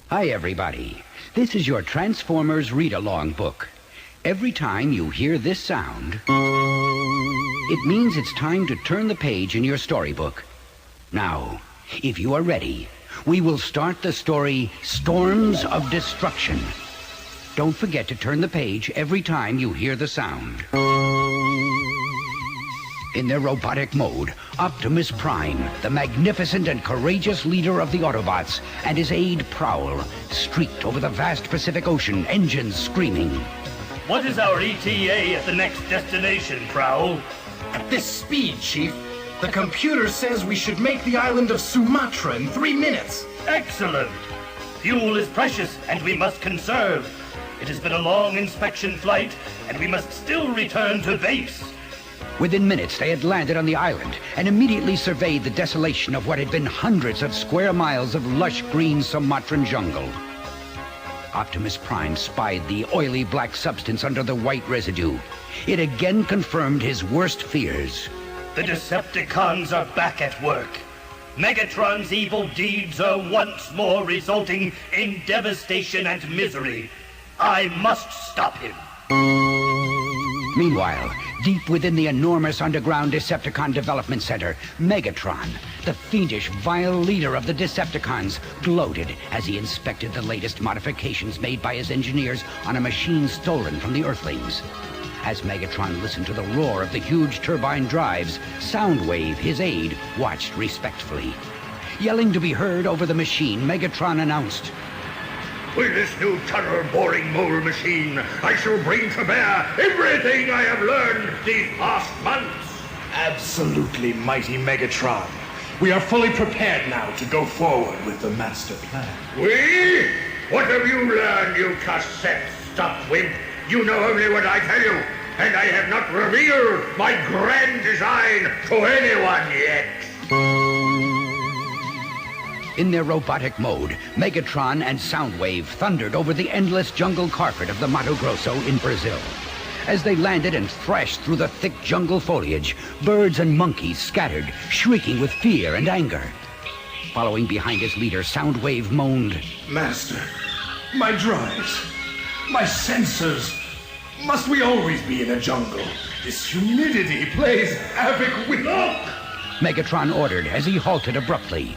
Hi, everybody. This is your Transformers read-along book. Every time you hear this sound, it means it's time to turn the page in your storybook. Now, if you are ready, we will start the story Storms of Destruction. Don't forget to turn the page every time you hear the sound. In their robotic mode, Optimus Prime, the magnificent and courageous leader of the Autobots, and his aide Prowl, streaked over the vast Pacific Ocean, engines screaming. What is our ETA at the next destination, Prowl? At this speed, Chief, the computer says we should make the island of Sumatra in 3 minutes. Excellent! Fuel is precious, and we must conserve. It has been a long inspection flight, and we must still return to base. Within minutes, they had landed on the island and immediately surveyed the desolation of what had been hundreds of square miles of lush green Sumatran jungle. Optimus Prime spied the oily black substance under the white residue. It again confirmed his worst fears. The Decepticons are back at work. Megatron's evil deeds are once more resulting in devastation and misery. I must stop him. Meanwhile, deep within the enormous underground Decepticon Development Center, Megatron, the fiendish, vile leader of the Decepticons, gloated as he inspected the latest modifications made by his engineers on a machine stolen from the Earthlings. As Megatron listened to the roar of the huge turbine drives, Soundwave, his aide, watched respectfully. Yelling to be heard over the machine, Megatron announced, "With this new tunnel-boring mole machine, I shall bring to bear everything I have learned these past months." Absolutely, mighty Megatron. We are fully prepared now to go forward with the master plan. We? What have you learned, you cassette-stuffed wimp? You know only what I tell you, and I have not revealed my grand design to anyone yet. In their robotic mode, Megatron and Soundwave thundered over the endless jungle carpet of the Mato Grosso in Brazil. As they landed and thrashed through the thick jungle foliage, birds and monkeys scattered, shrieking with fear and anger. Following behind his leader, Soundwave moaned, Master, my drives, my sensors. Must we always be in a jungle? This humidity plays havoc with... Look! Megatron ordered as he halted abruptly.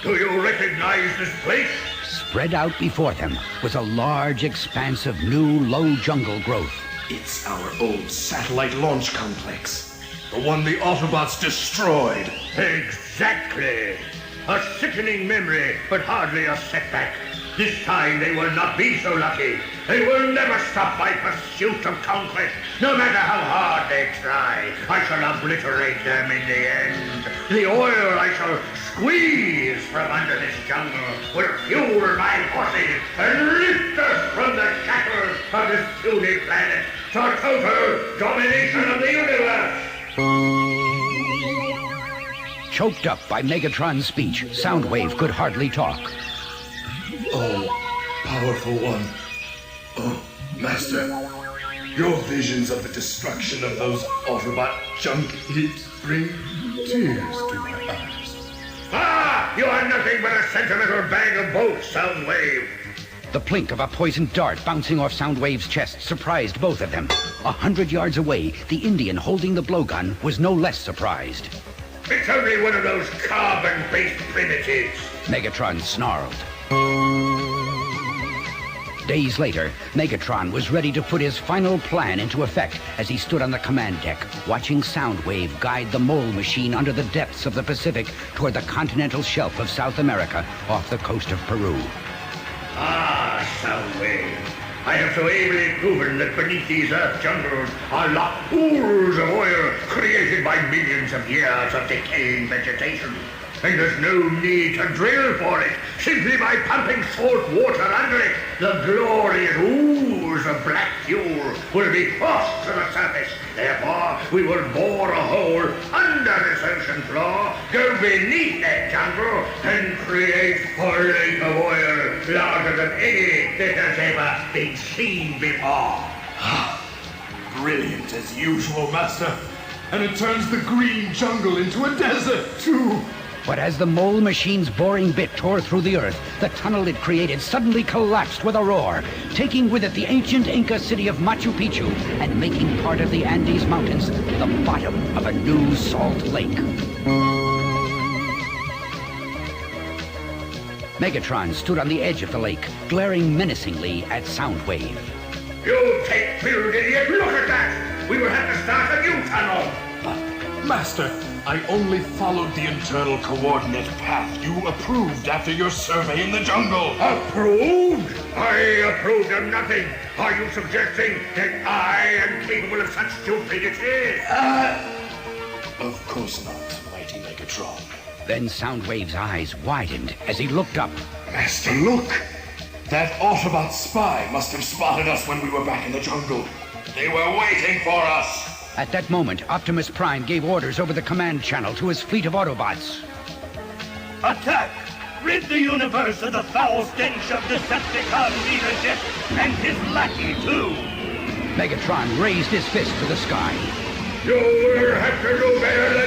Do you recognize this place? Spread out before them was a large expanse of new, low jungle growth. It's our old satellite launch complex. The one the Autobots destroyed. Exactly. A sickening memory, but hardly a setback. This time they will not be so lucky. They will never stop my pursuit of conquest, no matter how hard they try. I shall obliterate them in the end. The oil I shall squeeze from under this jungle will fuel my horses and lift us from the shackles of this puny planet to total domination of the universe. Choked up by Megatron's speech, Soundwave could hardly talk. Oh, powerful one. Oh, Master, your visions of the destruction of those Autobot junk heaps bring tears to my eyes. Ah! You are nothing but a sentimental bag of bolts, Soundwave. The plink of a poisoned dart bouncing off Soundwave's chest surprised both of them. 100 yards away, the Indian holding the blowgun was no less surprised. It's only one of those carbon-based primitives. Megatron snarled. Days later, Megatron was ready to put his final plan into effect as he stood on the command deck, watching Soundwave guide the mole machine under the depths of the Pacific toward the continental shelf of South America off the coast of Peru. Ah, Soundwave. I have so ably proven that beneath these earth jungles are locked pools of oil created by millions of years of decaying vegetation. And there's no need to drill for it. Simply by pumping salt water under it, the glorious ooze of black fuel will be forced to the surface. Therefore, we will bore a hole under this ocean floor, go beneath that jungle, and create a lake of oil larger than any that has ever been seen before. Brilliant as usual, Master. And it turns the green jungle into a desert, too. But as the mole machine's boring bit tore through the earth, the tunnel it created suddenly collapsed with a roar, taking with it the ancient Inca city of Machu Picchu and making part of the Andes Mountains the bottom of a new salt lake. Megatron stood on the edge of the lake, glaring menacingly at Soundwave. You take-filled idiot! Look at that! We will have to start a new tunnel! Master, I only followed the internal coordinate path you approved after your survey in the jungle. Approved? I approved of nothing. Are you suggesting that I am capable of such stupidity? Of course not, mighty Megatron. Then Soundwave's eyes widened as he looked up. Master, look! That Autobot spy must have spotted us when we were back in the jungle. They were waiting for us. At that moment, Optimus Prime gave orders over the command channel to his fleet of Autobots. Attack! Rid the universe of the foul stench of Decepticon leadership and his lackey, too! Megatron raised his fist to the sky. You will have to do better than